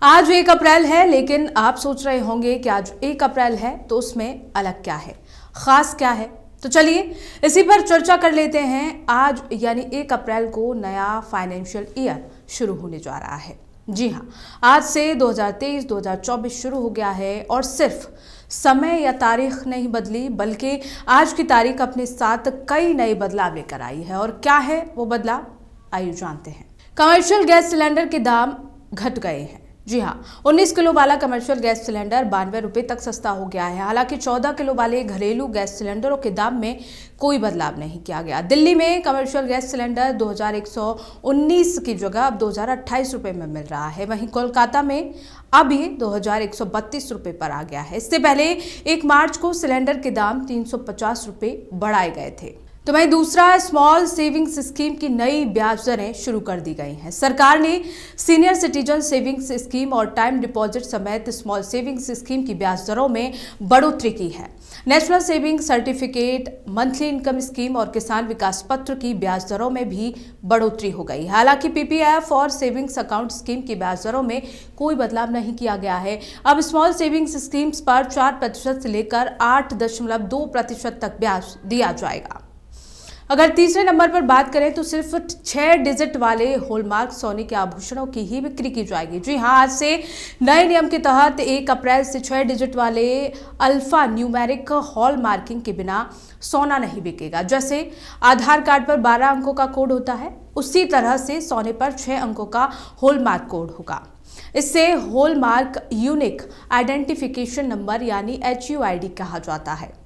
आज 1 अप्रैल है, लेकिन आप सोच रहे होंगे कि आज 1 अप्रैल है तो उसमें अलग क्या है, खास क्या है। तो चलिए इसी पर चर्चा कर लेते हैं। आज यानी 1 अप्रैल को नया फाइनेंशियल ईयर शुरू होने जा रहा है। जी हाँ, आज से 2023-2024 शुरू हो गया है और सिर्फ समय या तारीख नहीं बदली, बल्कि आज की तारीख अपने साथ कई नए बदलाव लेकर आई है। और क्या है वो बदलाव, आइए जानते हैं। कमर्शियल गैस सिलेंडर के दाम घट गए हैं। जी हाँ, 19 किलो वाला कमर्शियल गैस सिलेंडर 92 रुपये तक सस्ता हो गया है। हालांकि 14 किलो वाले घरेलू गैस सिलेंडरों के दाम में कोई बदलाव नहीं किया गया। दिल्ली में कमर्शियल गैस सिलेंडर 2119 की जगह अब 2028 रुपये में मिल रहा है। वहीं कोलकाता में अब ये 2132 रुपये पर आ गया है। इससे पहले 1 मार्च को सिलेंडर के दाम 350 रुपये बढ़ाए गए थे। तो वहीं दूसरा, स्मॉल सेविंग्स स्कीम की नई ब्याज दरें शुरू कर दी गई हैं। सरकार ने सीनियर सिटीजन सेविंग्स स्कीम और टाइम डिपॉजिट समेत स्मॉल सेविंग्स स्कीम की ब्याज दरों में बढ़ोतरी की है। National saving certificate, monthly income scheme और किसान विकास पत्र की ब्याज दरों में भी बढ़ोतरी हो गई। हालांकि पीपीएफ और सेविंग्स अकाउंट स्कीम की ब्याज दरों में कोई बदलाव नहीं किया गया है। अब स्मॉल सेविंग्स स्कीम्स पर 4% से लेकर 8.2% तक ब्याज दिया जाएगा। अगर तीसरे नंबर पर बात करें तो सिर्फ 6 डिजिट वाले हॉलमार्क सोने के आभूषणों की ही बिक्री की जाएगी। जी हाँ, आज से नए नियम के तहत 1 अप्रैल से 6 डिजिट वाले अल्फा न्यूमेरिक हॉलमार्किंग के बिना सोना नहीं बिकेगा। जैसे आधार कार्ड पर 12 अंकों का कोड होता है, उसी तरह से सोने पर 6 अंकों का हॉलमार्क कोड होगा। इससे हॉलमार्क यूनिक आइडेंटिफिकेशन नंबर यानी HUID कहा जाता है।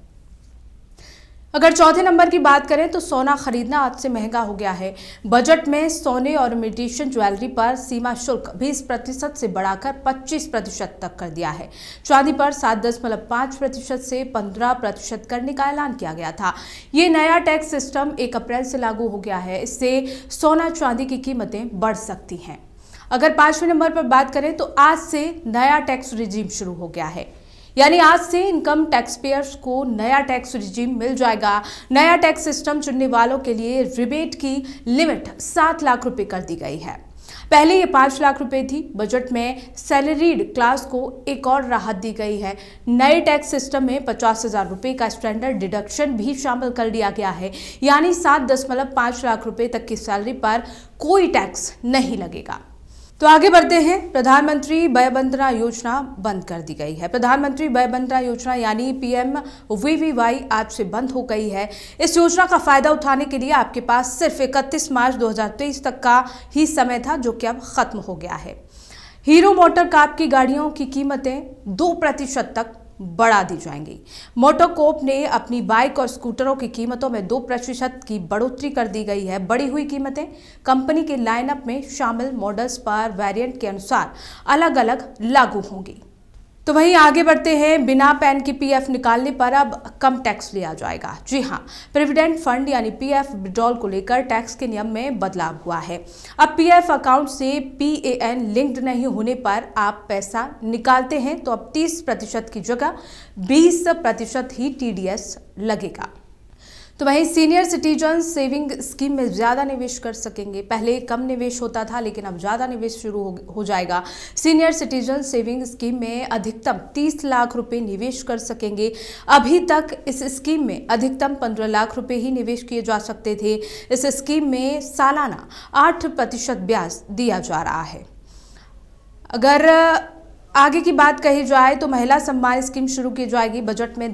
अगर चौथे नंबर की बात करें तो सोना खरीदना आज से महंगा हो गया है। बजट में सोने और इमिटेशन ज्वेलरी पर सीमा शुल्क 20% से बढ़ाकर 25% तक कर दिया है। चांदी पर 7.5% से 15% करने का ऐलान किया गया था। ये नया टैक्स सिस्टम 1 अप्रैल से लागू हो गया है। इससे सोना चांदी की कीमतें बढ़ सकती हैं। अगर 5वें नंबर पर बात करें तो आज से नया टैक्स रिजीम शुरू हो गया है। यानी आज से इनकम टैक्स पेयर्स को नया टैक्स रिजीम मिल जाएगा। नया टैक्स सिस्टम चुनने वालों के लिए रिबेट की लिमिट 7 लाख रुपए कर दी गई है। पहले ये 5 लाख रुपए थी। बजट में सैलरीड क्लास को एक और राहत दी गई है। नए टैक्स सिस्टम में 50,000 रुपए का स्टैंडर्ड डिडक्शन भी शामिल कर दिया गया है। यानी 7.5 लाख रुपए तक की सैलरी पर कोई टैक्स नहीं लगेगा। तो आगे बढ़ते हैं। प्रधानमंत्री वय वंदना योजना बंद कर दी गई है। प्रधानमंत्री वय वंदना योजना यानी PMVVY आज से बंद हो गई है। इस योजना का फायदा उठाने के लिए आपके पास सिर्फ 31 मार्च 2023 तक का ही समय था, जो कि अब खत्म हो गया है। हीरो मोटर कार की गाड़ियों की कीमतें 2% तक बढ़ा दी जाएंगी। मोटोकॉर्प ने अपनी बाइक और स्कूटरों की कीमतों में 2% की बढ़ोतरी कर दी गई है। बढ़ी हुई कीमतें कंपनी के लाइनअप में शामिल मॉडल्स पर वेरिएंट के अनुसार अलग अलग लागू होंगी। तो वहीं आगे बढ़ते हैं। बिना पैन की PF निकालने पर अब कम टैक्स लिया जाएगा। जी हाँ, प्रोविडेंट फंड यानी PF विड्रॉल को लेकर टैक्स के नियम में बदलाव हुआ है। अब PF अकाउंट से PAN लिंक्ड नहीं होने पर आप पैसा निकालते हैं तो अब 30% की जगह 20% ही TDS लगेगा। तो वहीं सीनियर सिटीजन सेविंग स्कीम में ज़्यादा निवेश कर सकेंगे। पहले कम निवेश होता था, लेकिन अब ज़्यादा निवेश शुरू हो जाएगा। सीनियर सिटीजन सेविंग स्कीम में अधिकतम 30 लाख रुपए निवेश कर सकेंगे। अभी तक इस स्कीम में अधिकतम 15 लाख रुपए ही निवेश किए जा सकते थे। इस स्कीम में सालाना 8% ब्याज दिया जा रहा है। अगर आगे की बात कही जाए तो महिला सम्मान स्कीम शुरू की जाएगी। बजट में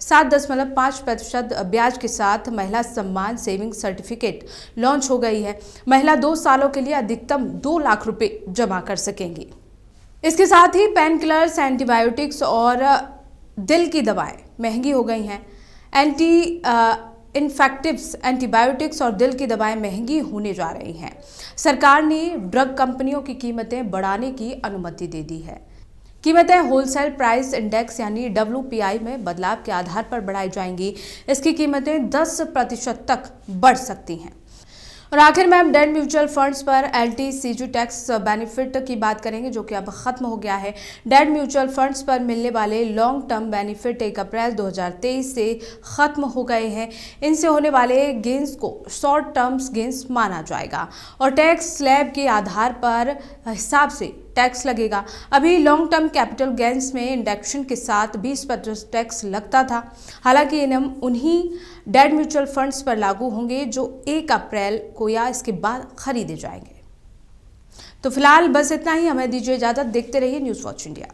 7.5% ब्याज के साथ महिला सम्मान सेविंग सर्टिफिकेट लॉन्च हो गई है। महिला 2 सालों के लिए अधिकतम 2 लाख रुपए जमा कर सकेंगी। इसके साथ ही पेन किलर्स, एंटीबायोटिक्स और दिल की दवाएं महंगी हो गई हैं। इन्फेक्टिव्स, एंटीबायोटिक्स और दिल की दवाएं महंगी होने जा रही हैं। सरकार ने ड्रग कंपनियों की कीमतें बढ़ाने की अनुमति दे दी है। कीमतें होलसेल प्राइस इंडेक्स यानी WPI में बदलाव के आधार पर बढ़ाई जाएंगी। इसकी कीमतें 10% तक बढ़ सकती हैं। और आखिर में हम डेट म्यूचुअल फंड्स पर LTCG टैक्स बेनिफिट की बात करेंगे, जो कि अब खत्म हो गया है। डेट म्यूचुअल फंड्स पर मिलने वाले लॉन्ग टर्म बेनिफिट 1 अप्रैल 2023 से खत्म हो गए हैं। इनसे होने वाले गेंस को शॉर्ट टर्म्स गेंस माना जाएगा और टैक्स स्लैब के आधार पर हिसाब से टैक्स लगेगा। अभी लॉन्ग टर्म कैपिटल गेंस में इंडेक्शन के साथ 20% टैक्स लगता था। हालांकि ये नियम उन्हीं डेट म्यूचुअल फंड्स पर लागू होंगे जो 1 अप्रैल को या इसके बाद खरीदे जाएंगे। तो फिलहाल बस इतना ही। हमें दीजिए इजाजत। देखते रहिए न्यूज़ वॉच इंडिया।